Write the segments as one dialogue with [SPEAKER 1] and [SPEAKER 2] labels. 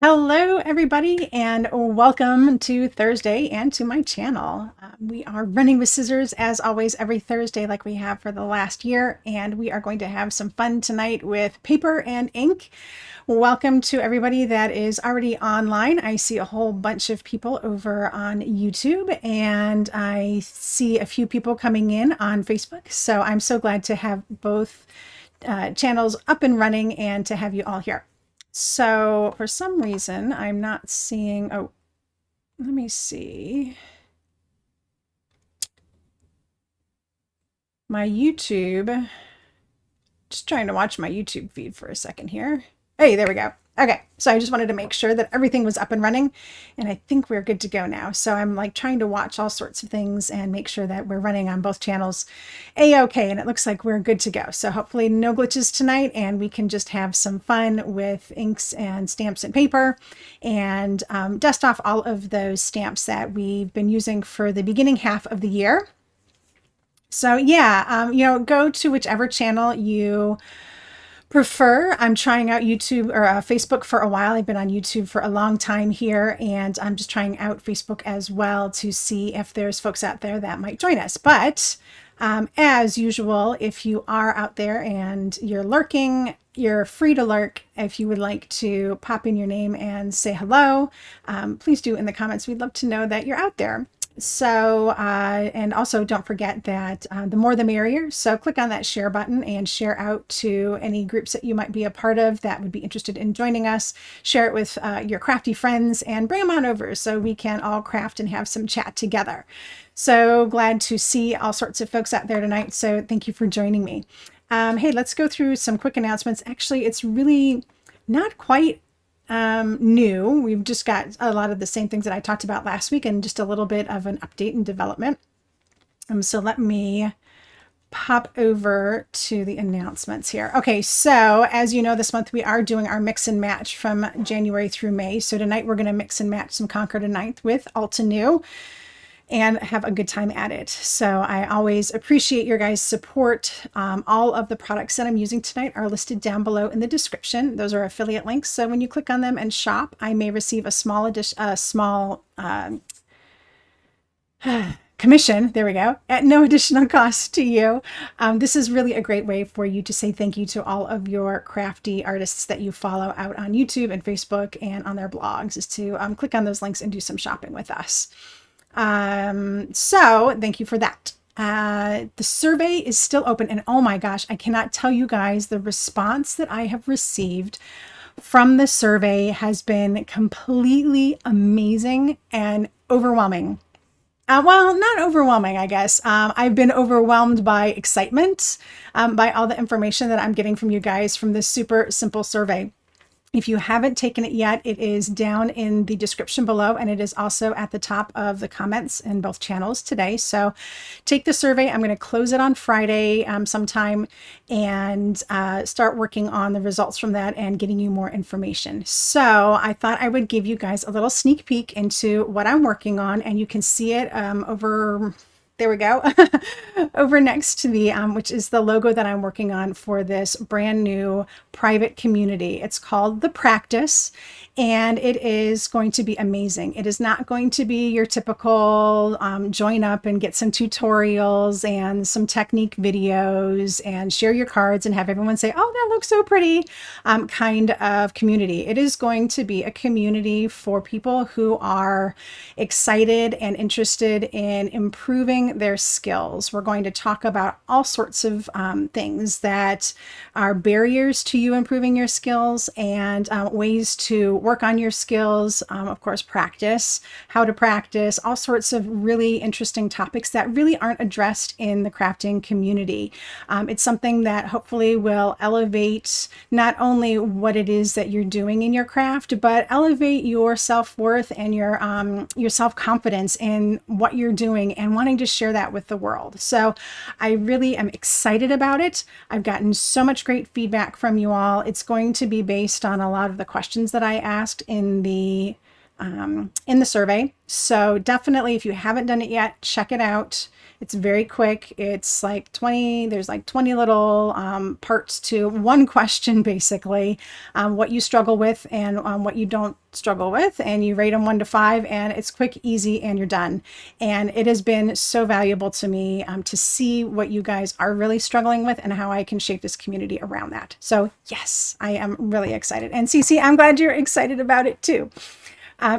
[SPEAKER 1] Hello, everybody, and welcome to Thursday and to my channel. We are running with scissors as always every Thursday like we have for the last year, and we are going to have some fun tonight with paper and ink. Welcome to everybody that is already online. I see a whole bunch of people over on YouTube, and I see a few people coming in on Facebook, so I'm so glad to have both channels up and running and to have you all here. So for some reason, I'm not seeing, oh, let me see. My YouTube, just trying to watch my YouTube feed for a second here. Hey, there we go. Okay, so I just wanted to make sure that everything was up and running, and I think we're good to go now. So I'm like trying to watch all sorts of things and make sure that we're running on both channels a-okay, and it looks like we're good to go. So hopefully no glitches tonight, and we can just have some fun with inks and stamps and paper, and dust off all of those stamps that we've been using for the beginning half of the year. So yeah, go to whichever channel you prefer. I'm trying out YouTube or Facebook for a while. I've been on YouTube for a long time here, and I'm just trying out Facebook as well to see if there's folks out there that might join us. But as usual, if you are out there and you're lurking, you're free to lurk. If you would like to pop in your name and say hello, please do in the comments. We'd love to know that you're out there. So, and also don't forget that the more the merrier. So click on that share button and share out to any groups that you might be a part of that would be interested in joining us. Share it with your crafty friends and bring them on over so we can all craft and have some chat together. So glad to see all sorts of folks out there tonight. So thank you for joining me. Hey, let's go through some quick announcements. Actually, it's really not quite new. We've just got a lot of the same things that I talked about last week and just a little bit of an update and development. So let me pop over to the announcements here. Okay, so as you know, this month we are doing our mix and match from January through May. So tonight we're going to mix and match some Conquer the Ninth with Altenew and have a good time at it. So I always appreciate your guys' support. All of the products that I'm using tonight are listed down below in the description. Those are affiliate links. So when you click on them and shop, I may receive a small commission, there we go, at no additional cost to you. This is really a great way for you to say thank you to all of your crafty artists that you follow out on YouTube and Facebook and on their blogs, is to click on those links and do some shopping with us. So thank you for that. The survey is still open, and oh my gosh, I cannot tell you guys the response that I have received from the survey has been completely amazing and overwhelming. Well, not overwhelming, I guess. I've been overwhelmed by excitement, by all the information that I'm getting from you guys from this super simple survey. If you haven't taken it yet, it is down in the description below, and it is also at the top of the comments in both channels today. So take the survey. I'm going to close it on Friday sometime and start working on the results from that and getting you more information. So I thought I would give you guys a little sneak peek into what I'm working on, and you can see it over... There we go. Over next to me, which is the logo that I'm working on for this brand new private community. It's called The Practice, and it is going to be amazing. It is not going to be your typical join up and get some tutorials and some technique videos and share your cards and have everyone say, oh, that looks so pretty, kind of community. It is going to be a community for people who are excited and interested in improving their skills. We're going to talk about all sorts of things that are barriers to you improving your skills and ways to work on your skills. Of course, practice, how to practice, all sorts of really interesting topics that really aren't addressed in the crafting community. It's something that hopefully will elevate not only what it is that you're doing in your craft, but elevate your self-worth and your self-confidence in what you're doing and wanting to share that with the world. So I really am excited about it. I've gotten so much great feedback from you all. It's going to be based on a lot of the questions that I asked in the survey. So definitely, if you haven't done it yet, check it out. It's very quick. It's like 20, there's like 20 little parts to one question, basically, what you struggle with and what you don't struggle with, and you rate them 1 to 5, and it's quick, easy, and you're done. And it has been so valuable to me to see what you guys are really struggling with and how I can shape this community around that. So yes, I am really excited. And Cece, I'm glad you're excited about it too.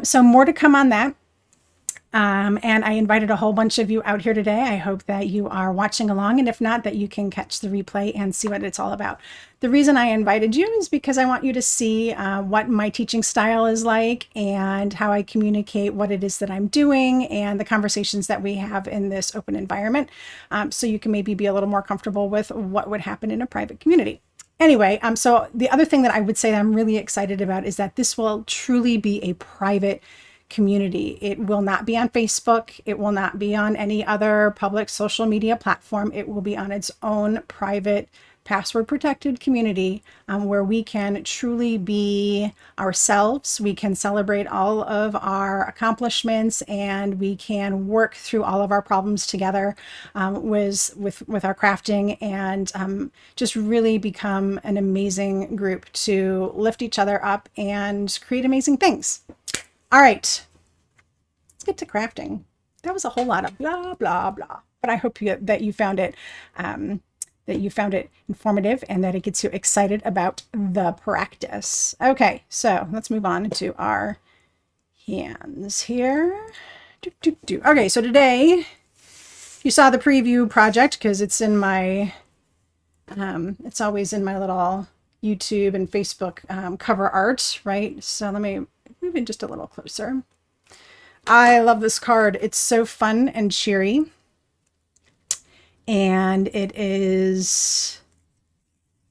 [SPEAKER 1] So more to come on that. And I invited a whole bunch of you out here today. I hope that you are watching along, and if not, that you can catch the replay and see what it's all about. The reason I invited you is because I want you to see what my teaching style is like and how I communicate what it is that I'm doing and the conversations that we have in this open environment, so you can maybe be a little more comfortable with what would happen in a private community. Anyway, so the other thing that I would say that I'm really excited about is that this will truly be a private community. It will not be on Facebook. It will not be on any other public social media platform. It will be on its own private, password protected community where we can truly be ourselves. We can celebrate all of our accomplishments, and we can work through all of our problems together with our crafting, and just really become an amazing group to lift each other up and create amazing things. All right, let's get to crafting. That was a whole lot of blah, blah, blah, but I hope that you found it informative and that it gets you excited about the practice. Okay, so let's move on to our hands here. Okay, so today you saw the preview project because it's in my, it's always in my little YouTube and Facebook cover art, right? So let me move in just a little closer. I love this card. It's so fun and cheery. And it is,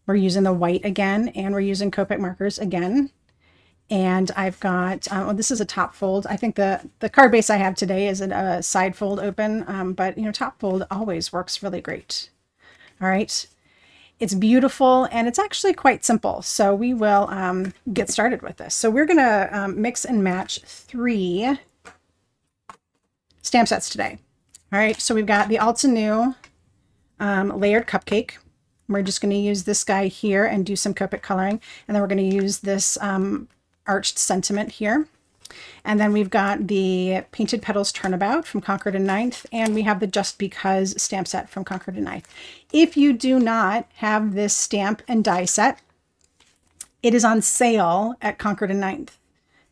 [SPEAKER 1] we're using the white again, and we're using Copic markers again. And I've got, well, this is a top fold. I think the card base I have today is a side fold open, but you know, top fold always works really great. All right. It's beautiful, and it's actually quite simple. So we will get started with this. So we're going to mix and match 3 stamp sets today. All right, so we've got the Altenew layered cupcake. We're just going to use this guy here and do some Copic coloring. And then we're going to use this arched sentiment here. And then we've got the Painted Petals Turnabout from Concord and Ninth, and we have the Just Because stamp set from Concord and Ninth. If you do not have this stamp and die set, it is on sale at Concord and Ninth.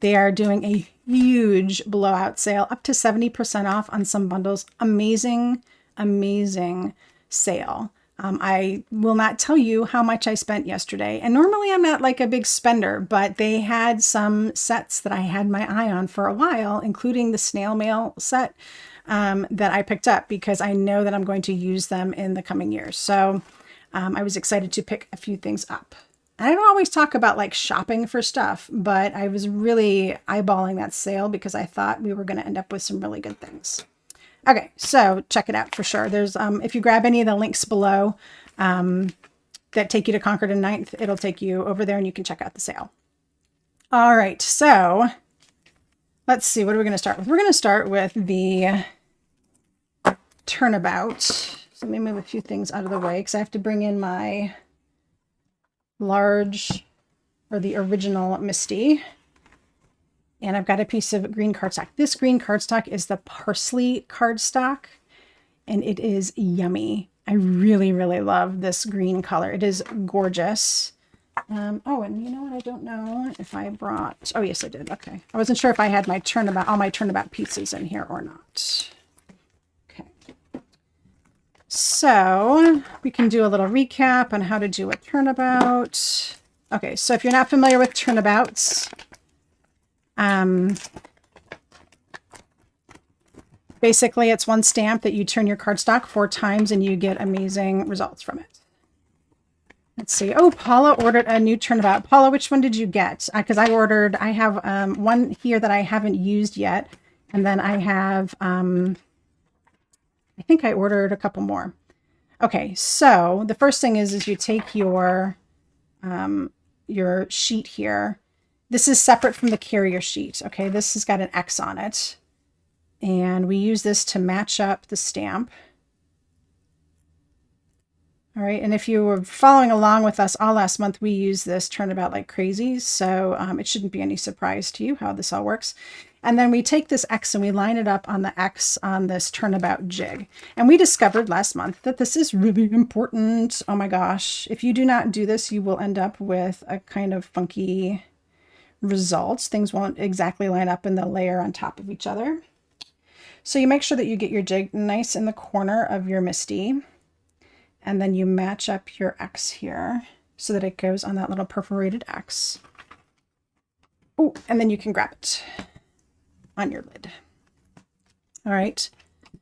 [SPEAKER 1] They are doing a huge blowout sale, up to 70% off on some bundles. Amazing, amazing sale. I will not tell you how much I spent yesterday. And normally I'm not like a big spender, but they had some sets that I had my eye on for a while, including the snail mail set that I picked up because I know that I'm going to use them in the coming years. So I was excited to pick a few things up. And I don't always talk about like shopping for stuff, but I was really eyeballing that sale because I thought we were going to end up with some really good things. Okay, so check it out for sure. There's, if you grab any of the links below that take you to Concord and Ninth, it'll take you over there and you can check out the sale. All right, so let's see, what are we going to start with? We're going to start with the Turnabout. So let me move a few things out of the way because I have to bring in my large, or the original MISTI. And I've got a piece of green cardstock. This green cardstock is the Parsley cardstock, and it is yummy. I really, really love this green color. It is gorgeous. Oh, and you know what? I don't know if I brought, oh yes, I did. Okay. I wasn't sure if I had my Turnabout, all my Turnabout pieces in here or not. Okay. So we can do a little recap on how to do a Turnabout. Okay. So if you're not familiar with Turnabouts, basically it's one stamp that you turn your cardstock 4 times and you get amazing results from it. Let's see. Oh, Paula ordered a new Turnabout. Paula, which one did you get? Because I have one here that I haven't used yet. And then I have, I think I ordered a couple more. Okay, so the first thing is you take your sheet here. This is separate from the carrier sheet. Okay, this has got an X on it. And we use this to match up the stamp. All right, and if you were following along with us all last month, we used this Turnabout like crazy, so it shouldn't be any surprise to you how this all works. And then we take this X and we line it up on the X on this Turnabout jig. And we discovered last month that this is really important. Oh my gosh, if you do not do this, you will end up with a kind of funky results. Things won't exactly line up in the layer on top of each other. So you make sure that you get your jig nice in the corner of your MISTI. And then you match up your X here so that it goes on that little perforated X. Oh, and then you can grab it on your lid. All right.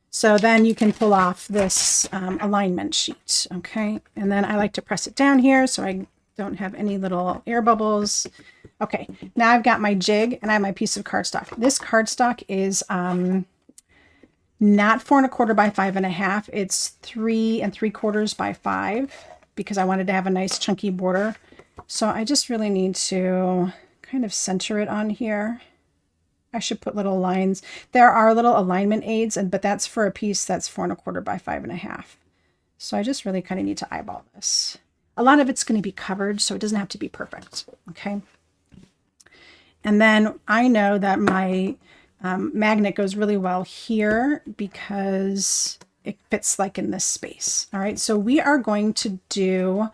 [SPEAKER 1] So then you can pull off this alignment sheet. Okay. And then I like to press it down here so I don't have any little air bubbles. Okay. Now I've got my jig and I have my piece of cardstock. This cardstock is not 4 1/4 by 5 1/2. It's 3 3/4 by 5 because I wanted to have a nice chunky border. So I just really need to kind of center it on here. I should put little lines. There are little alignment aids, but that's for a piece that's 4 1/4 by 5 1/2. So I just really kind of need to eyeball this. A lot of it's going to be covered, so it doesn't have to be perfect. Okay. And then I know that my magnet goes really well here because it fits like in this space. All right, so we are going to do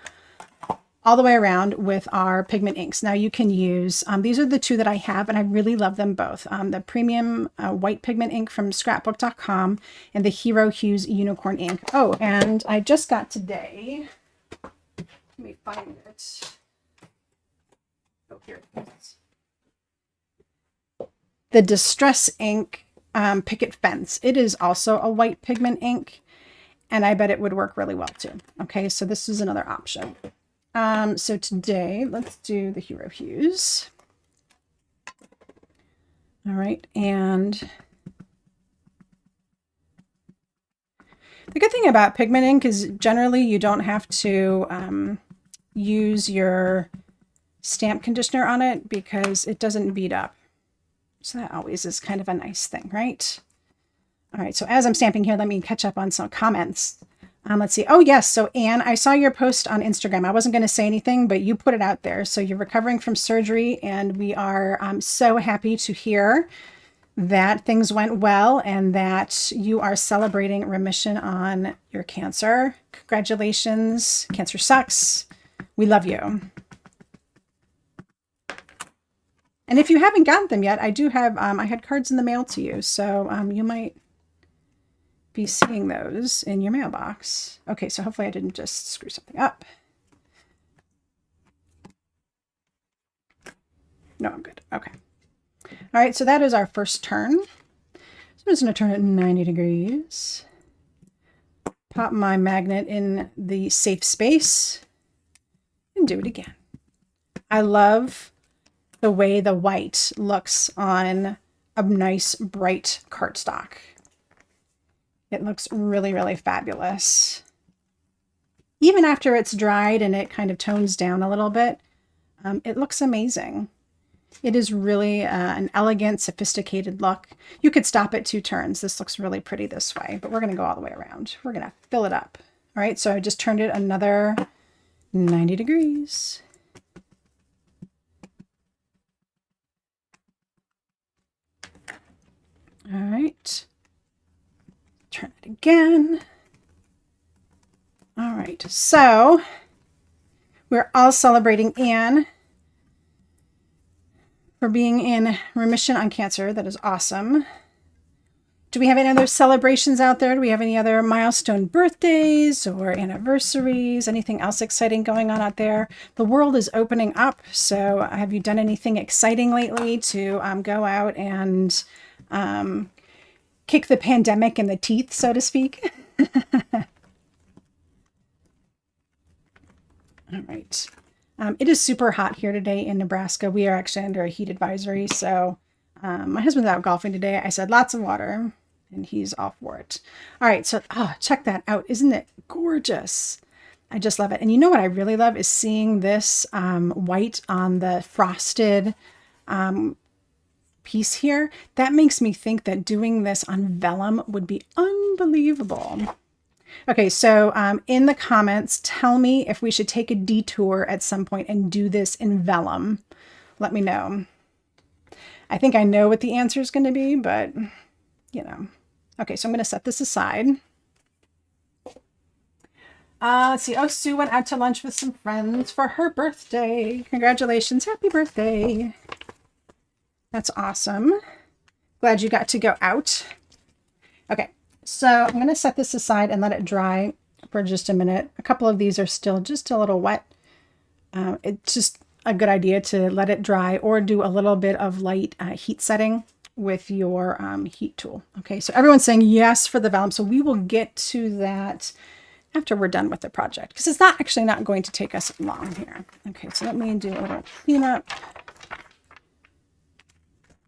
[SPEAKER 1] all the way around with our pigment inks. Now you can use, these are the two that I have and I really love them both. The premium white pigment ink from scrapbook.com and the Hero Hues unicorn ink. Oh, and I just got today, let me find it. Oh, here it is. The Distress ink Picket Fence. It is also a white pigment ink and I bet it would work really well too. Okay, so this is another option. So today let's do the Hero Hues. All right, and the good thing about pigment ink is generally you don't have to use your stamp conditioner on it because it doesn't bead up. So that always is kind of a nice thing, right? All right, so as I'm stamping here, let me catch up on some comments. Let's see. Oh, yes. So, Anne, I saw your post on Instagram. I wasn't going to say anything, but you put it out there. So you're recovering from surgery, and we are so happy to hear that things went well and that you are celebrating remission on your cancer. Congratulations. Cancer sucks. We love you. And if you haven't gotten them yet, I do have, I had cards in the mail to you. So you might be seeing those in your mailbox. Okay, so hopefully I didn't just screw something up. No, I'm good. Okay. All right, so that is our first turn. So I'm just going to turn it 90 degrees. Pop my magnet in the safe space and do it again. I love the way the white looks on a nice bright cardstock. It looks really, really fabulous. Even after it's dried and it kind of tones down a little bit, it looks amazing. It is really an elegant, sophisticated look. You could stop at 2 turns. This looks really pretty this way, but we're going to go all the way around. We're going to fill it up. All right, so I just turned it another 90 degrees. All right, turn it again. All right, so we're all celebrating Anne for being in remission on cancer. That is awesome. Do we have any other celebrations out there? Do we have any other milestone birthdays or anniversaries? Anything else exciting going on out there? The world is opening up. So have you done anything exciting lately to go out and kick the pandemic in the teeth, so to speak? All right. It is super hot here today in Nebraska. We are actually under a heat advisory. So my husband's out golfing today. I said lots of water and he's all for it. All right. So check that out. Isn't it gorgeous? I just love it. And you know what I really love is seeing this white on the frosted piece here. That makes me think that doing this on vellum would be unbelievable. Okay, so in the comments, tell me if we should take a detour at some point and do this in vellum. Let me know. I think I know what the answer is going to be, but you know. Okay, so I'm going to set this aside. Let's see. Oh, Sue went out to lunch with some friends for her birthday. Congratulations. Happy birthday. That's awesome. Glad you got to go out. Okay, so I'm going to set this aside and let it dry for just a minute. A couple of these are still just a little wet. It's just a good idea to let it dry or do a little bit of light heat setting with your heat tool. Okay, so everyone's saying yes for the vellum. So we will get to that after we're done with the project, because it's actually not going to take us long here. Okay, so let me do a little cleanup.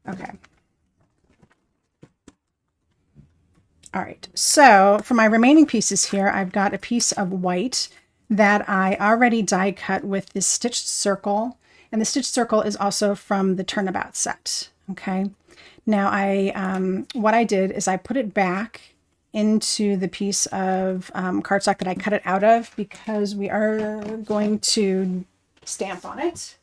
[SPEAKER 1] Okay. All right, so for my remaining pieces here, I've got a piece of white that I already die cut with this stitched circle. And the stitched circle is also from the Turnabout set. Okay. Now what I did is I put it back into the piece of cardstock that I cut it out of, because we are going to stamp on it.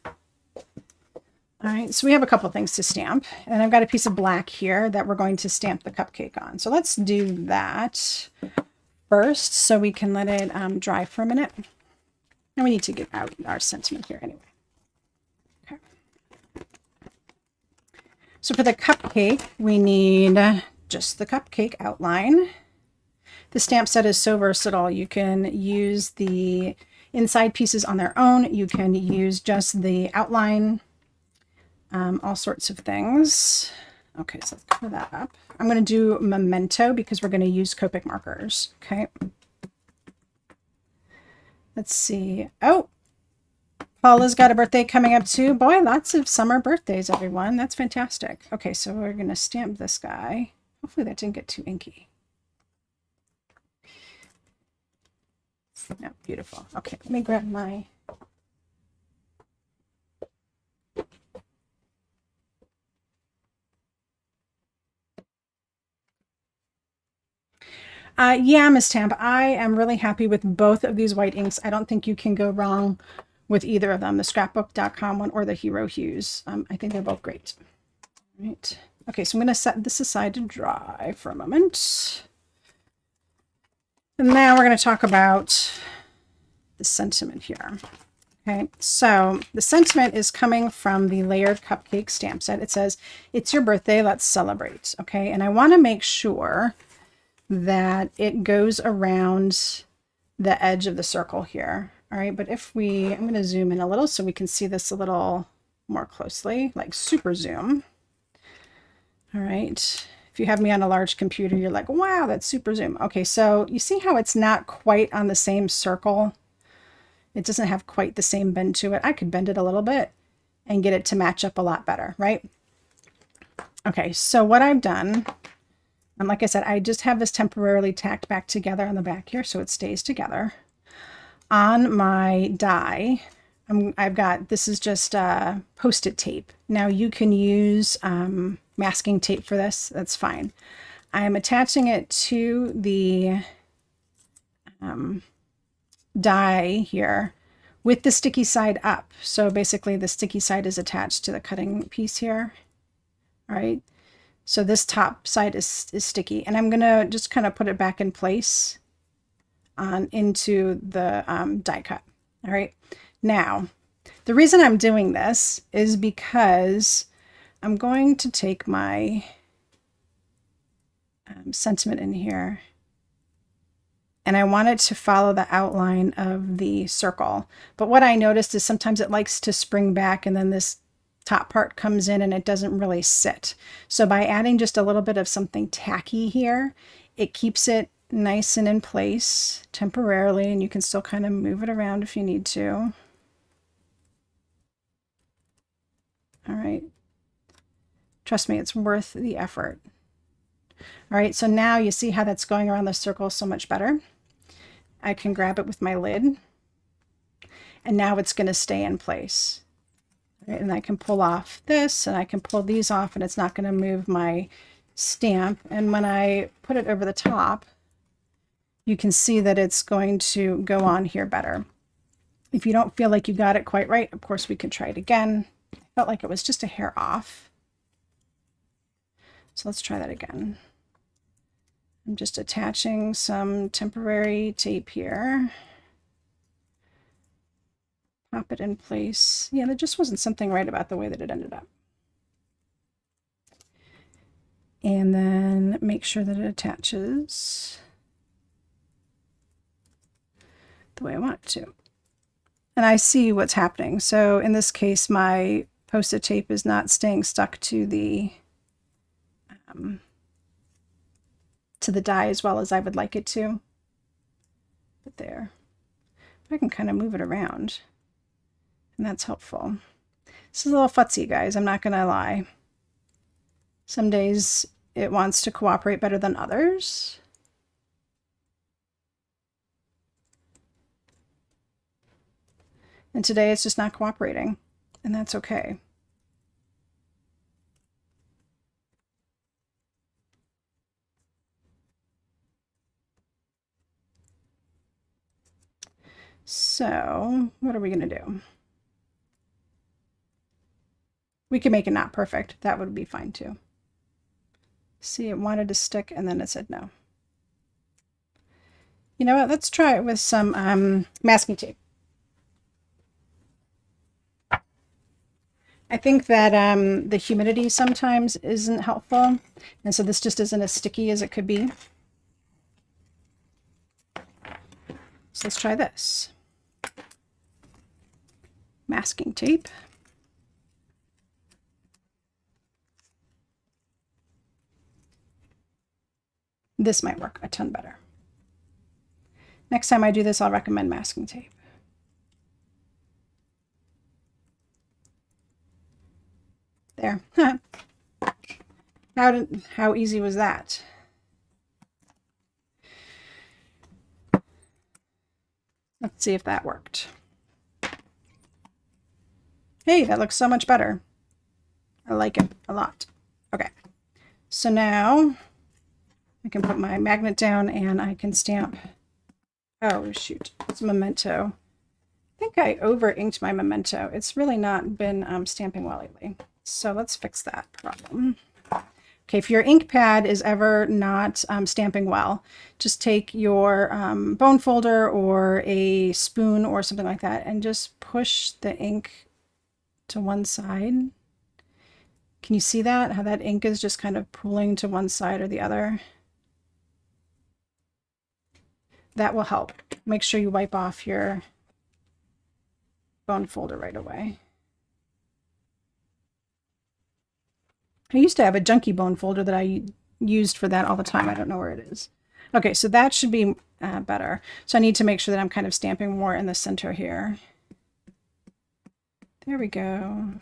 [SPEAKER 1] All right, so we have a couple things to stamp, and I've got a piece of black here that we're going to stamp the cupcake on. So let's do that first so we can let it dry for a minute. And we need to get out our sentiment here anyway. Okay. So for the cupcake, we need just the cupcake outline. The stamp set is so versatile. You can use the inside pieces on their own. You can use just the outline, all sorts of things. Okay, so let's cover that up. I'm going to do Memento because we're going to use Copic markers. Okay. Let's see. Oh, Paula's got a birthday coming up too. Boy, lots of summer birthdays, everyone. That's fantastic. Okay, so we're going to stamp this guy. Hopefully that didn't get too inky. No, beautiful. Okay, let me grab my... yeah, Miss Tamp, I am really happy with both of these white inks. I don't think you can go wrong with either of them, the scrapbook.com one or the Hero Hues. I think they're both great. All right. Okay, so I'm going to set this aside to dry for a moment. And now we're going to talk about the sentiment here. Okay, so the sentiment is coming from the Layered Cupcake stamp set. It says, "It's your birthday, let's celebrate." Okay, and I want to make sure that it goes around the edge of the circle here. All right, but if I'm going to zoom in a little so we can see this a little more closely, like super zoom. All right, if you have me on a large computer, you're like, wow, that's super zoom. Okay, so you see how it's not quite on the same circle? It doesn't have quite the same bend to it. I could bend it a little bit and get it to match up a lot better, right? Okay, so what I've done, and like I said, I just have this temporarily tacked back together on the back here so it stays together. On my die, I've got, this is just Post-it tape. Now you can use masking tape for this, that's fine. I am attaching it to the die here with the sticky side up. So basically the sticky side is attached to the cutting piece here. All right. So this top side is sticky, and I'm going to just kind of put it back in place into the die cut. All right. Now, the reason I'm doing this is because I'm going to take my sentiment in here, and I want it to follow the outline of the circle. But what I noticed is sometimes it likes to spring back, and then this top part comes in and it doesn't really sit. So by adding just a little bit of something tacky here, it keeps it nice and in place temporarily, and you can still kind of move it around if you need to. All right. Trust me, it's worth the effort. All right, so now you see how that's going around the circle so much better. I can grab it with my lid, and now it's going to stay in place. Right, and I can pull off this, and I can pull these off, and it's not going to move my stamp. And when I put it over the top, you can see that it's going to go on here better. If you don't feel like you got it quite right, of course, we could try it again. I felt like it was just a hair off. So let's try that again. I'm just attaching some temporary tape here. Pop it in place. Yeah, there just wasn't something right about the way that it ended up. And then make sure that it attaches the way I want it to. And I see what's happening. So in this case, my Post-it tape is not staying stuck to the die as well as I would like it to. But there. I can kind of move it around. And that's helpful. This is a little futzy, guys. I'm not going to lie. Some days it wants to cooperate better than others. And today it's just not cooperating. And that's okay. So what are we going to do? We can make it not perfect. That would be fine too. See, it wanted to stick and then it said no. You know what? Let's try it with some masking tape. I think that the humidity sometimes isn't helpful. And so this just isn't as sticky as it could be. So let's try this. Masking tape. This might work a ton better. Next time I do this, I'll recommend masking tape. There. How easy was that? Let's see if that worked. Hey, that looks so much better. I like it a lot. Okay, so now I can put my magnet down and I can stamp. Oh, shoot, it's Memento. I think I over-inked my Memento. It's really not been stamping well lately. So let's fix that problem. Okay, if your ink pad is ever not stamping well, just take your bone folder or a spoon or something like that and just push the ink to one side. Can you see that? How that ink is just kind of pooling to one side or the other? That will help. Make sure you wipe off your bone folder right away. I used to have a junky bone folder that I used for that all the time. I don't know where it is. Okay, so that should be better. So I need to make sure that I'm kind of stamping more in the center here. There we go.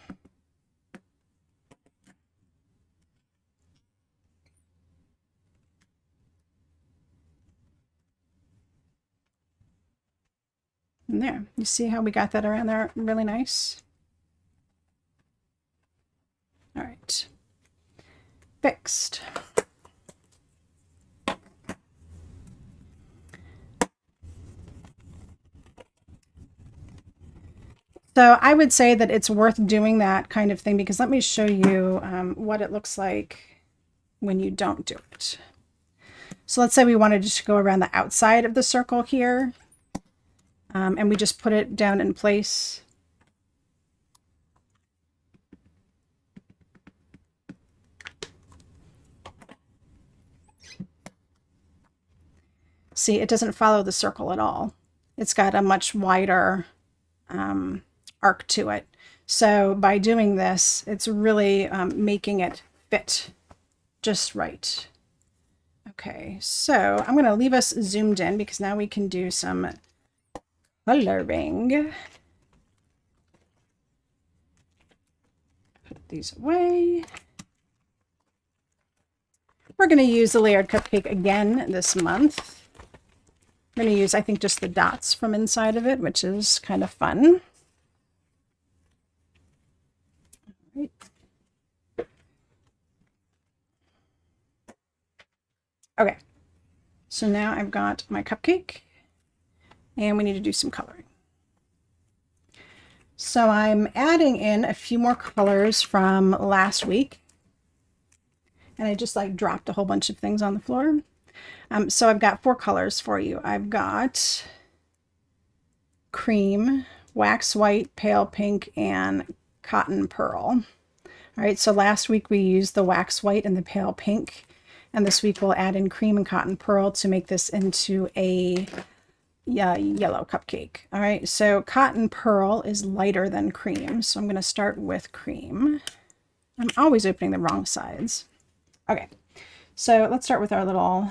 [SPEAKER 1] And there, you see how we got that around there really nice? All right, fixed. So I would say that it's worth doing that kind of thing because let me show you what it looks like when you don't do it. So let's say we wanted to go around the outside of the circle here. And we just put it down in place. See, it doesn't follow the circle at all. It's got a much wider arc to it. So by doing this, it's really making it fit just right. Okay, so I'm going to leave us zoomed in because now we can do some coloring. Put these away. We're going to use the layered cupcake again this month. I'm going to use, I think, just the dots from inside of it, which is kind of fun. All right. Okay, So now I've got my cupcake and we need to do some coloring. So I'm adding in a few more colors from last week. And I just like dropped a whole bunch of things on the floor. So I've got 4 colors for you. I've got cream, wax white, pale pink, and cotton pearl. All right, so last week we used the wax white and the pale pink, and this week we'll add in cream and cotton pearl to make this into a yellow cupcake. All right, so cotton pearl is lighter than cream, so I'm going to start with cream. I'm always opening the wrong sides. Okay, so let's start with our little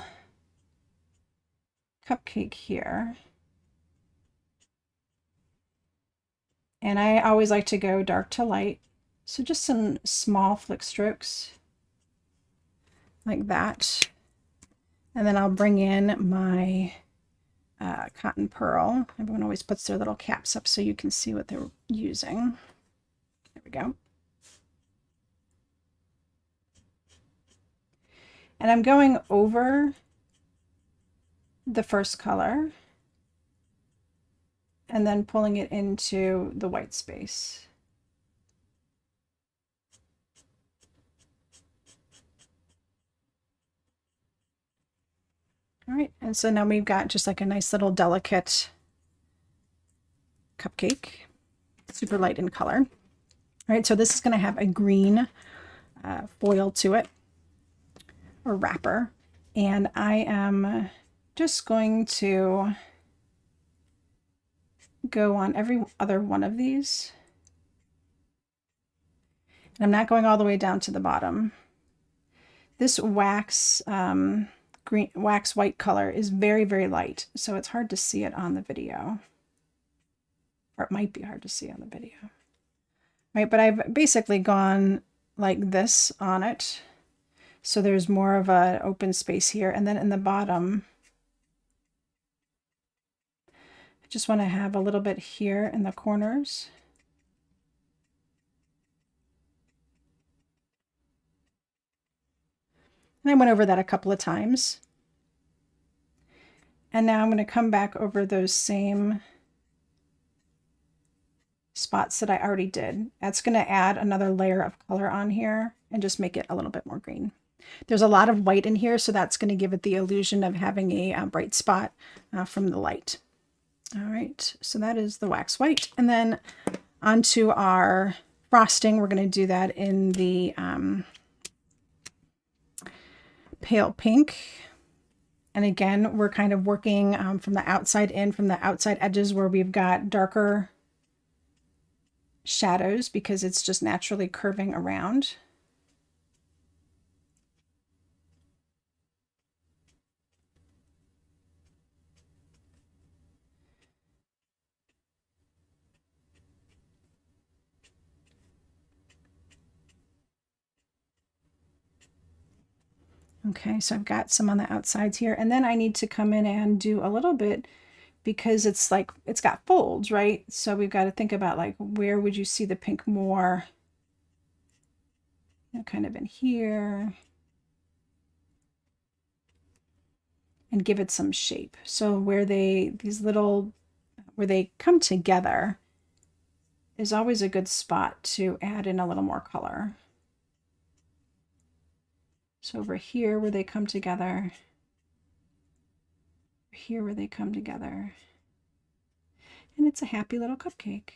[SPEAKER 1] cupcake here. And I always like to go dark to light. So just some small flick strokes like that. And then I'll bring in my cotton pearl. Everyone always puts their little caps up so you can see what they're using. There we go. And I'm going over the first color and then pulling it into the white space. All right, and so now we've got just like a nice little delicate cupcake, super light in color. All right, so this is going to have a green foil to it, or wrapper, and I am just going to go on every other one of these. And I'm not going all the way down to the bottom. This wax wax white color is very, very light, so it's hard to see it on the video. Or it might be hard to see on the video. Right, but I've basically gone like this on it. So there's more of an open space here. And then in the bottom, I just want to have a little bit here in the corners. And I went over that a couple of times. And now I'm going to come back over those same spots that I already did. That's going to add another layer of color on here and just make it a little bit more green. There's a lot of white in here, so that's going to give it the illusion of having a bright spot from the light. All right, so that is the wax white. And then onto our frosting, we're going to do that in the pale pink. And again, we're kind of working from the outside in, from the outside edges where we've got darker shadows because it's just naturally curving around. Okay, so I've got some on the outsides here, and then I need to come in and do a little bit because it's like, it's got folds, right? So we've got to think about like, where would you see the pink more? You know, kind of in here. And give it some shape. So where these little, where they come together is always a good spot to add in a little more color. So over here where they come together, here where they come together, and it's a happy little cupcake.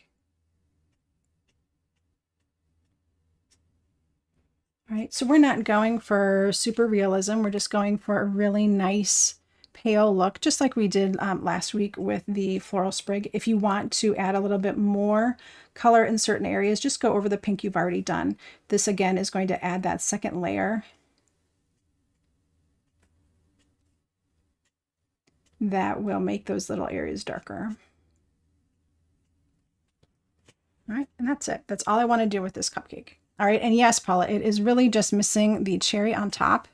[SPEAKER 1] All right, so we're not going for super realism. We're just going for a really nice pale look, just like we did last week with the floral sprig. If you want to add a little bit more color in certain areas, just go over the pink you've already done. This again is going to add that second layer that will make those little areas darker. All right, and that's it. That's all I want to do with this cupcake. All right, and yes, Paula, it is really just missing the cherry on top.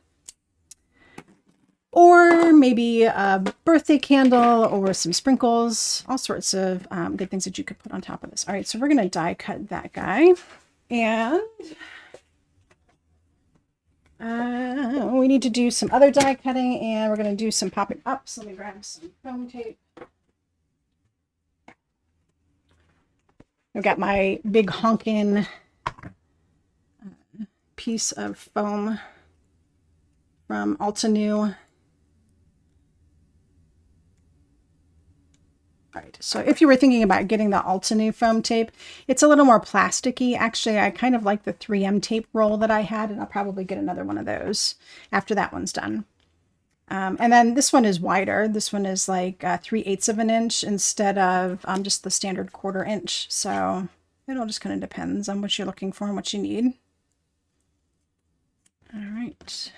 [SPEAKER 1] Or maybe a birthday candle or some sprinkles, all sorts of good things that you could put on top of this. All right, so we're going to die cut that guy. And We need to do some other die cutting, and we're going to do some popping up. So let me grab some foam tape. I've got my big honkin' piece of foam from Altenew. All right, so if you were thinking about getting the Altenew foam tape, it's a little more plasticky. Actually, I kind of like the 3M tape roll that I had, and I'll probably get another one of those after that one's done. And then this one is wider. This one is like 3/8 of an inch instead of just the standard 1/4 inch. So it all just kind of depends on what you're looking for and what you need. All right.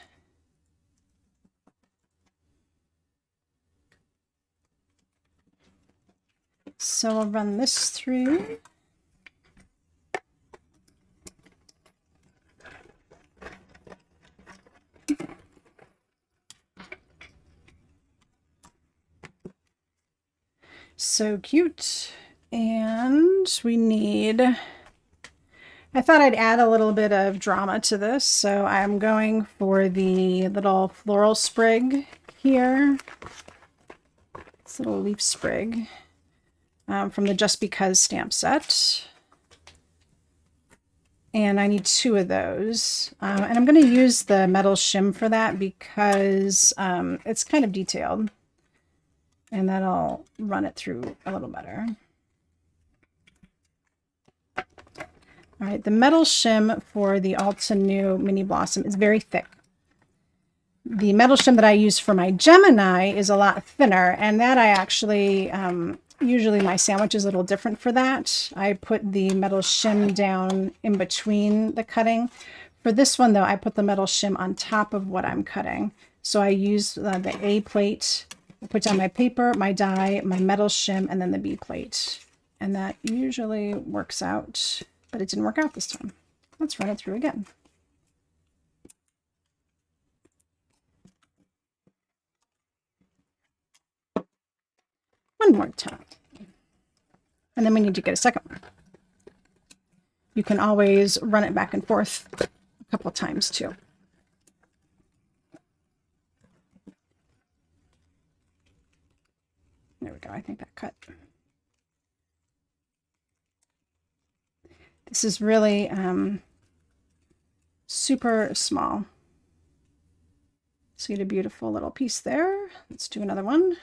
[SPEAKER 1] So I'll run this through. So cute. And we need, I thought I'd add a little bit of drama to this. So I'm going for the little floral sprig here. This little leaf sprig. From the Just Because stamp set. And I need 2 of those. And I'm going to use the metal shim for that because it's kind of detailed. And that'll run it through a little better. All right, the metal shim for the Altenew Mini Blossom is very thick. The metal shim that I use for my Gemini is a lot thinner, and that I actually... usually my sandwich is a little different for that. I put the metal shim down in between the cutting. For this one, though, I put the metal shim on top of what I'm cutting. So I use the A plate. I put down my paper, my die, my metal shim, and then the B plate. And that usually works out, but it didn't work out this time. Let's run it through again. One more time. And then we need to get a second one. You can always run it back and forth a couple of times too. There we go. I think that cut. This is really super small. So you get a beautiful little piece there. Let's do another one.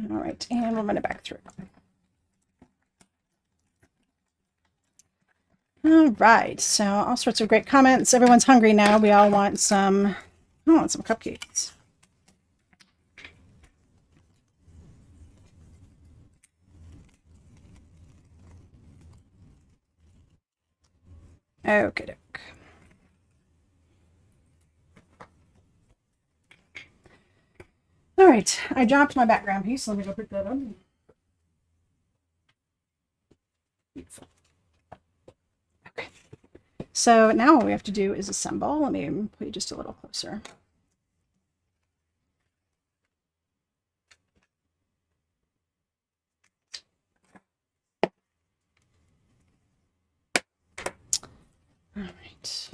[SPEAKER 1] All right, and we'll run it back through. All right, so all sorts of great comments. Everyone's hungry now. We all want some, I want some cupcakes. Okay, doke. All right, I dropped my background piece. Let me go pick that up. Beautiful. Okay, so now what we have to do is assemble. Let me put you just a little closer. All right.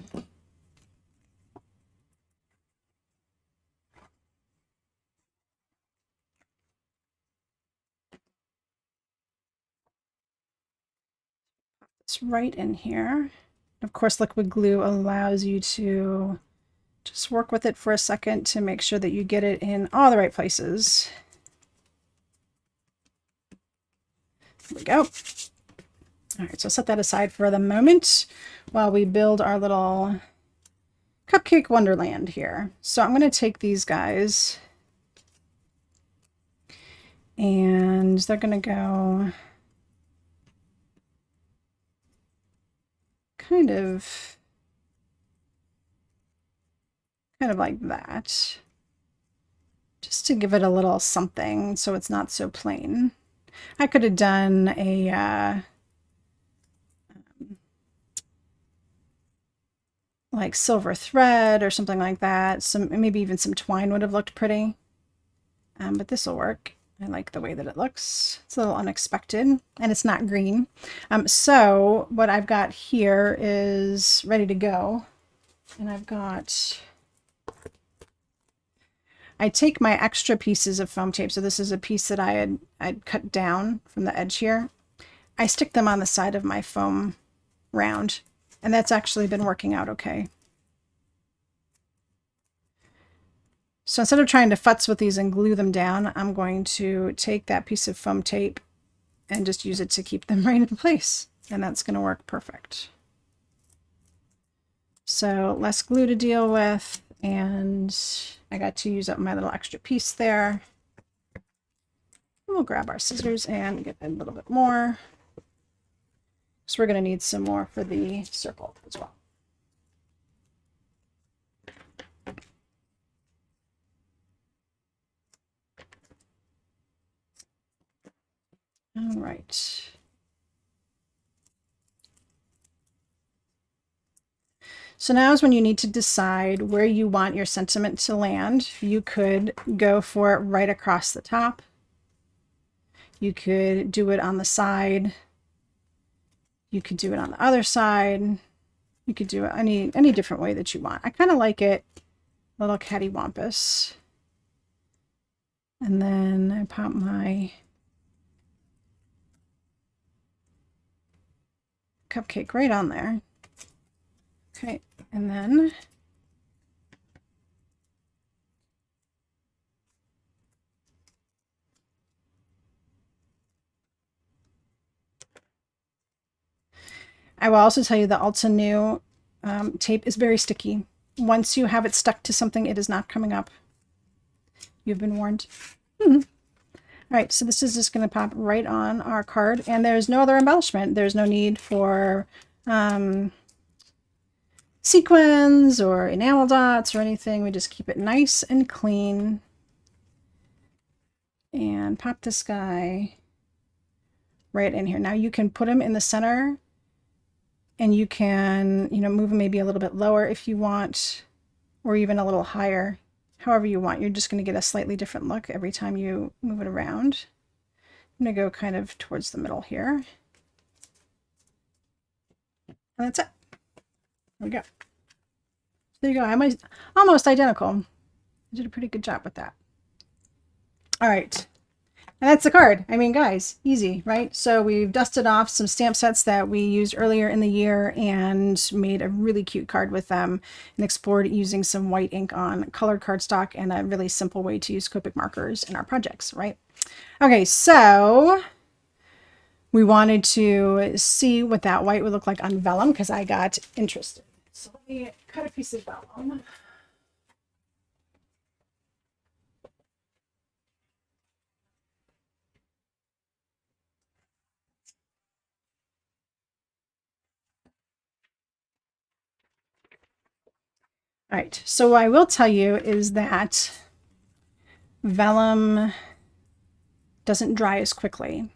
[SPEAKER 1] It's right in here. Of course, liquid glue allows you to just work with it for a second to make sure that you get it in all the right places. There we go. All right, so set that aside for the moment while we build our little cupcake wonderland here. So I'm going to take these guys and they're going to go kind of like that, just to give it a little something so it's not so plain. I could have done a like silver thread or something like that. Maybe even some twine would have looked pretty. But this will work. I like the way that it looks. It's a little unexpected, and it's not green. So what I've got here is ready to go. And I take my extra pieces of foam tape. So this is a piece that I'd cut down from the edge here. I stick them on the side of my foam round, and that's actually been working out okay. So instead of trying to futz with these and glue them down, I'm going to take that piece of foam tape and just use it to keep them right in place. And that's going to work perfect. So less glue to deal with, and I got to use up my little extra piece there. We'll grab our scissors and get a little bit more. So we're going to need some more for the circle as well. All right. So now is when you need to decide where you want your sentiment to land. You could go for it right across the top. You could do it on the side. You could do it on the other side. You could do it any different way that you want. I kind of like it a little cattywampus. And then I pop my cupcake right on there. Okay, and then I will also tell you the Altenew tape is very sticky. Once you have it stuck to something, it is not coming up. You've been warned. All right, so this is just going to pop right on our card, and there's no other embellishment. There's no need for sequins or enamel dots or anything. We just keep it nice and clean. And pop this guy right in here. Now you can put him in the center, and you can, move him maybe a little bit lower if you want, or even a little higher, however you want. You're just going to get a slightly different look every time you move it around. I'm going to go kind of towards the middle here. And that's it. There we go. There you go. I'm almost identical. I did a pretty good job with that. All right. And that's the card. I mean, guys, easy, right? So we've dusted off some stamp sets that we used earlier in the year and made a really cute card with them and explored using some white ink on colored cardstock and a really simple way to use Copic markers in our projects, right? Okay, so we wanted to see what that white would look like on vellum because I got interested. So let me cut a piece of vellum. All right, so what I will tell you is that vellum doesn't dry as quickly.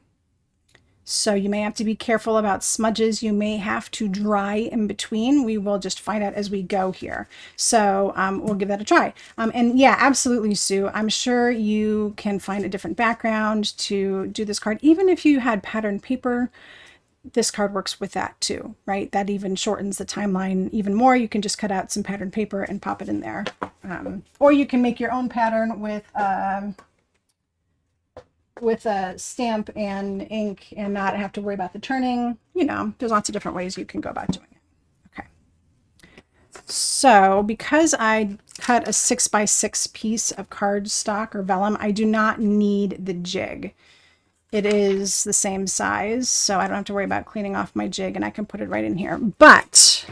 [SPEAKER 1] So you may have to be careful about smudges. You may have to dry in between. We will just find out as we go here. So we'll give that a try. And yeah, absolutely, Sue. I'm sure you can find a different background to do this card. Even if you had patterned paper, this card works with that too, right? That even shortens the timeline even more. You can just cut out some patterned paper and pop it in there. Or you can make your own pattern with a stamp and ink and not have to worry about the turning. There's lots of different ways you can go about doing it. Okay. So because I cut a 6x6 piece of cardstock or vellum, I do not need the jig. It is the same size, so I don't have to worry about cleaning off my jig, and I can put it right in here. But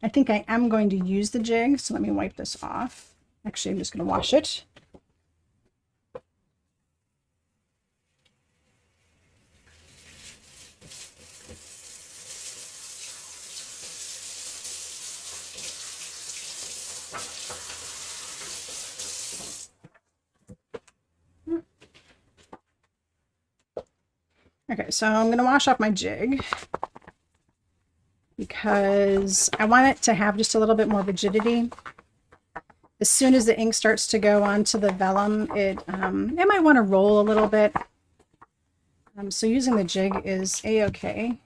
[SPEAKER 1] I think I am going to use the jig, so let me wipe this off. Actually, I'm just going to wash it. Okay, so I'm going to wash off my jig because because I want it to have just a little bit more rigidity. As soon as the ink starts to go onto the vellum, it might want to roll a little bit. So using the jig is a-okay.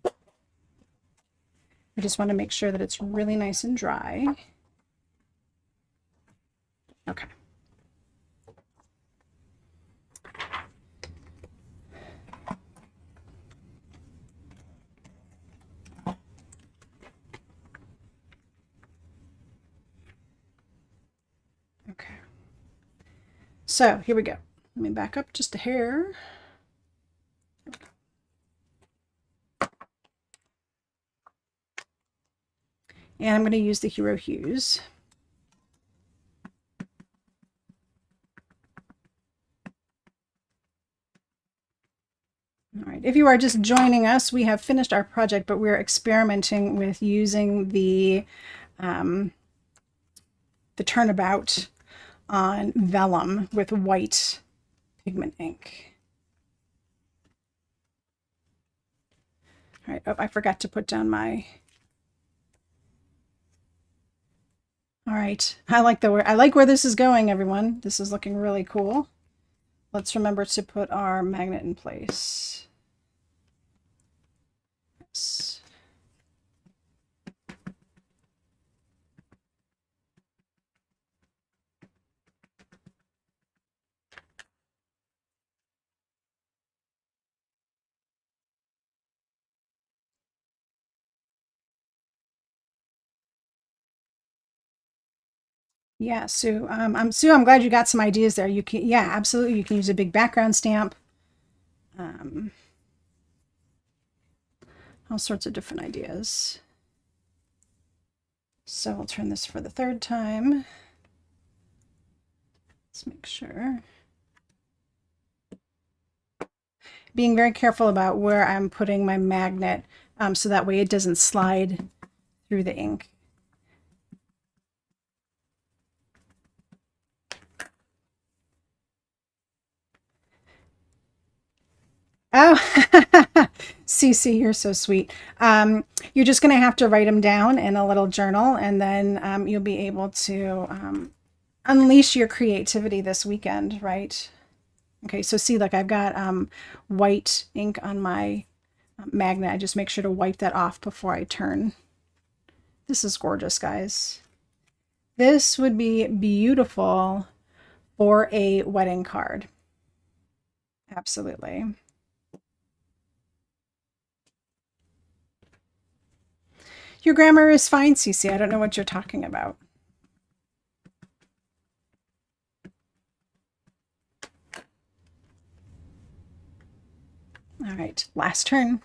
[SPEAKER 1] I just want to make sure that it's really nice and dry. Okay. Okay. So here we go. Let me back up just a hair. And I'm going to use the Hero Hues. All right, if you are just joining us, we have finished our project, but we're experimenting with using the Turnabout on vellum with white pigment ink. All right, oh, I forgot to put down my... All right, I like where this is going, everyone. This is looking really cool. Let's remember to put our magnet in place. Yes. Yeah, Sue. Sue, I'm glad you got some ideas there. You can, yeah, absolutely. You can use a big background stamp. All sorts of different ideas. So we'll turn this for the third time. Let's make sure. Being very careful about where I'm putting my magnet, so that way it doesn't slide through the ink. Oh, Cece, you're so sweet. You're just going to have to write them down in a little journal, and then you'll be able to unleash your creativity this weekend, right? Okay, so see, look, I've got white ink on my magnet. I just make sure to wipe that off before I turn. This is gorgeous, guys. This would be beautiful for a wedding card. Absolutely. Your grammar is fine, Cece. I don't know what you're talking about. All right, last turn.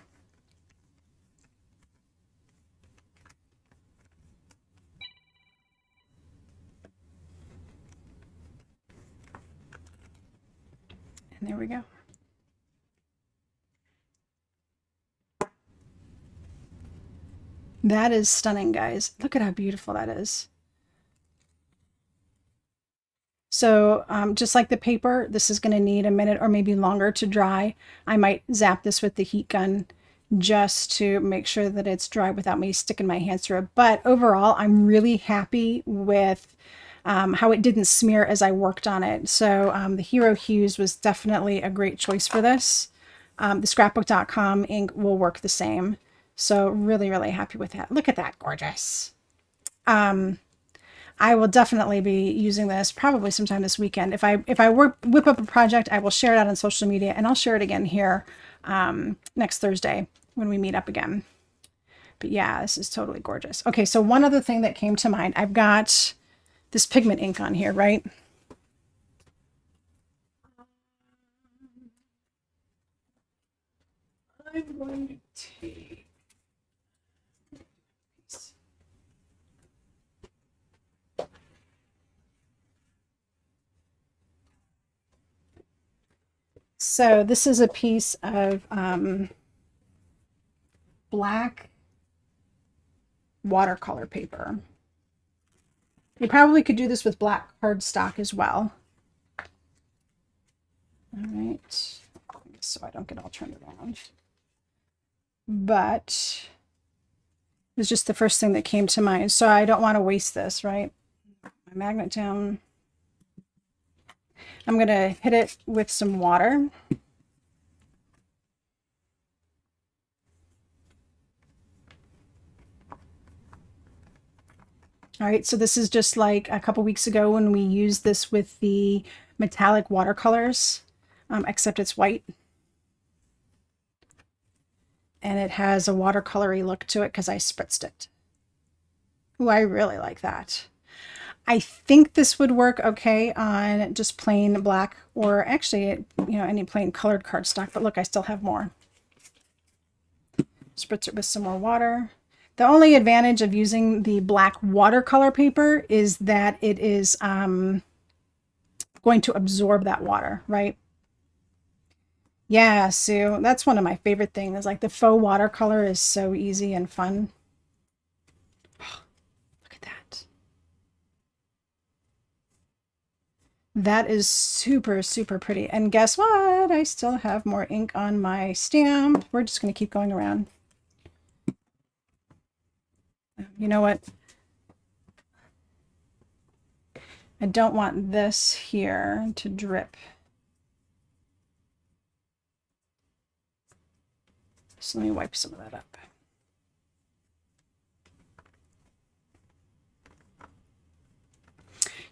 [SPEAKER 1] And there we go. That is stunning, guys. Look at how beautiful that is. So just like the paper, this is going to need a minute or maybe longer to dry. I might zap this with the heat gun just to make sure that it's dry without me sticking my hands through it. But overall, I'm really happy with how it didn't smear as I worked on it. So the Hero Hues was definitely a great choice for this. The scrapbook.com ink will work the same. So really, really happy with that. Look at that, gorgeous. I will definitely be using this probably sometime this weekend. If I whip up a project, I will share it out on social media, and I'll share it again here next Thursday when we meet up again. But yeah, this is totally gorgeous. Okay, so one other thing that came to mind, I've got this pigment ink on here, right? I'm going to take... So this is a piece of black watercolor paper. You probably could do this with black cardstock as well. All right, so I don't get all turned around. But was just the first thing that came to mind. So I don't want to waste this, right? My magnet down. I'm going to hit it with some water. All right, so this is just like a couple weeks ago when we used this with the metallic watercolors, except it's white. And it has a watercolory look to it because I spritzed it. Ooh, I really like that. I think this would work okay on just plain black, or actually, you know, any plain colored cardstock. But look, I still have more. Spritz it with some more water. The only advantage of using the black watercolor paper is that it is going to absorb that water, right? Yeah, Sue, that's one of my favorite things. Like the faux watercolor is so easy and fun. Oh, look at that. That is super, super pretty. And guess what? I still have more ink on my stamp. We're just going to keep going around. You know what? I don't want this here to drip. So let me wipe some of that up.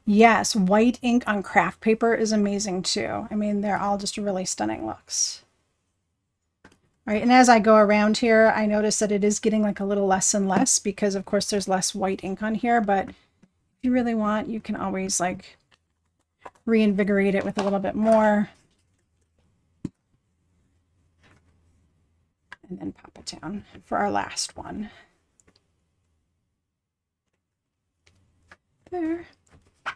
[SPEAKER 1] Yes, white ink on craft paper is amazing too. I mean, they're all just really stunning looks. All right, and as I go around here, I notice that it is getting like a little less and less because of course there's less white ink on here, but if you really want, you can always like reinvigorate it with a little bit more. And then pop it down for our last one. There. All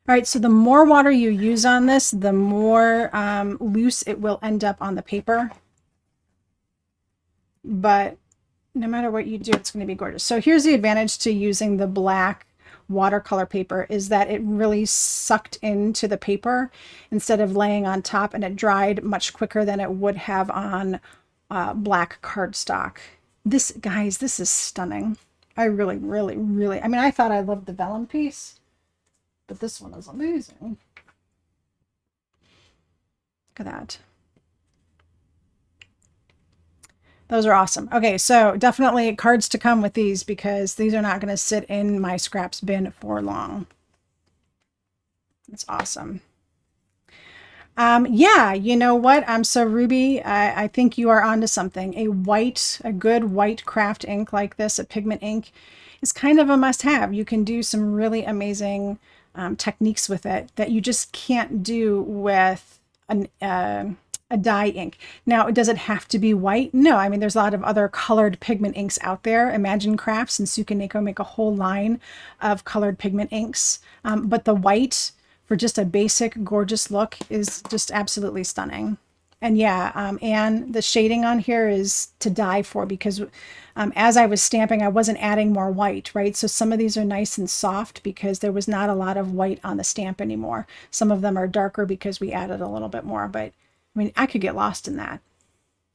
[SPEAKER 1] right, so the more water you use on this, the more loose it will end up on the paper. But no matter what you do, it's going to be gorgeous. So here's the advantage to using the black watercolor paper is that it really sucked into the paper instead of laying on top, and it dried much quicker than it would have on black cardstock. This, guys, this is stunning. I really, really, really, I mean, I thought I loved the vellum piece, but this one is amazing. Look at that. Those are awesome. Okay, so definitely cards to come with these because these are not going to sit in my scraps bin for long. That's awesome. Yeah, you know what? So Ruby, I think you are onto something. A good white craft ink like this, a Pigment Ink, is kind of a must-have. You can do some really amazing techniques with it that you just can't do with a dye ink. Now, does it have to be white? No, I mean, there's a lot of other colored pigment inks out there. Imagine Crafts and Suka Nico make a whole line of colored pigment inks. But the white for just a basic, gorgeous look is just absolutely stunning. And yeah, and the shading on here is to die for because as I was stamping, I wasn't adding more white, right? So some of these are nice and soft because there was not a lot of white on the stamp anymore. Some of them are darker because we added a little bit more, but I mean, I could get lost in that.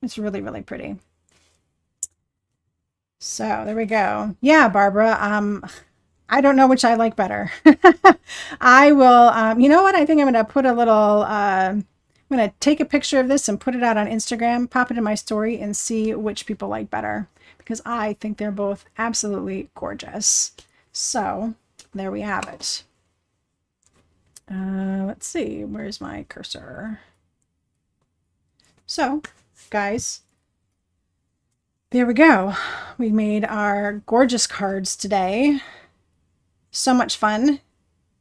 [SPEAKER 1] It's really, really pretty. So there we go. Yeah, Barbara. I don't know which I like better. I will, you know what? I think I'm going to put a little, I'm going to take a picture of this and put it out on Instagram, pop it in my story and see which people like better because I think they're both absolutely gorgeous. So there we have it. Let's see, where's my cursor? So, guys, there we go. We made our gorgeous cards today. So much fun.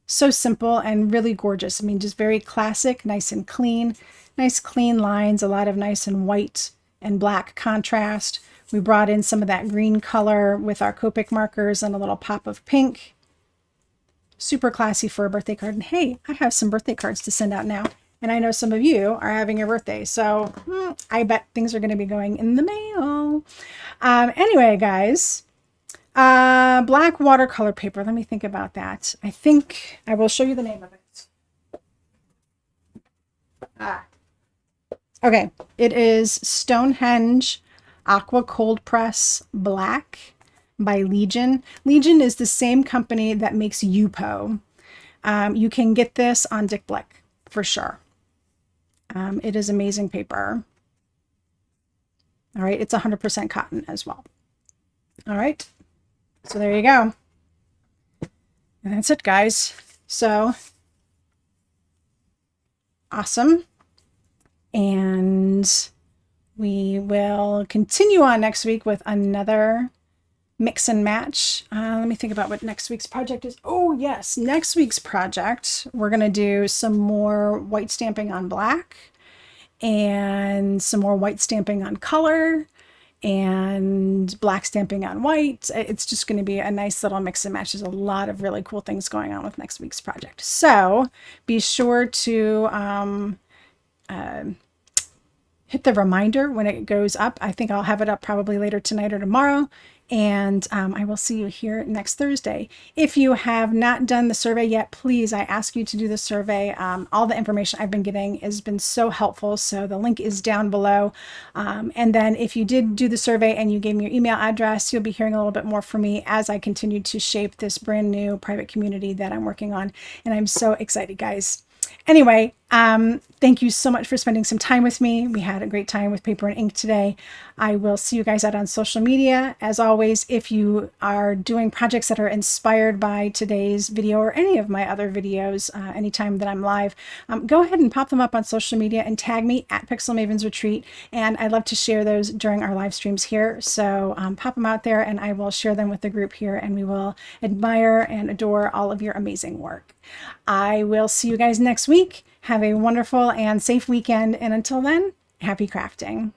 [SPEAKER 1] So simple and really gorgeous. I mean, just very classic, nice and clean. Nice clean lines, a lot of nice and white and black contrast. We brought in some of that green color with our Copic markers and a little pop of pink. Super classy for a birthday card. And hey, I have some birthday cards to send out now. And I know some of you are having your birthday, so I bet things are going to be going in the mail. Anyway, guys, black watercolor paper. Let me think about that. I think I will show you the name of it. Okay, it is Stonehenge Aqua Cold Press Black. by Legion. Legion is the same company that makes Yupo. You can get this on Dick Blick for sure. It is amazing paper. All right, it's 100% cotton as well. All right, so there you go. And that's it, guys. So awesome. And we will continue on next week with another mix and match. Let me think about what next week's project is. Oh yes, next week's project, we're going to do some more white stamping on black and some more white stamping on color and black stamping on white. It's just going to be a nice little mix and match. There's a lot of really cool things going on with next week's project. So be sure to hit the reminder when it goes up. I think I'll have it up probably later tonight or tomorrow. And I will see you here next Thursday. If you have not done the survey yet, please, I ask you to do the survey. All the information I've been getting has been so helpful. So the link is down below. And then if you did do the survey and you gave me your email address, you'll be hearing a little bit more from me as I continue to shape this brand new private community that I'm working on. And I'm so excited, guys. Anyway, thank you so much for spending some time with me. We had a great time with paper and ink today. I will see you guys out on social media. As always, if you are doing projects that are inspired by today's video or any of my other videos, anytime that I'm live, go ahead and pop them up on social media and tag me at Pixel Maven's Retreat. And I love to share those during our live streams here. So pop them out there and I will share them with the group here and we will admire and adore all of your amazing work. I will see you guys next week. Have a wonderful and safe weekend. And until then, happy crafting.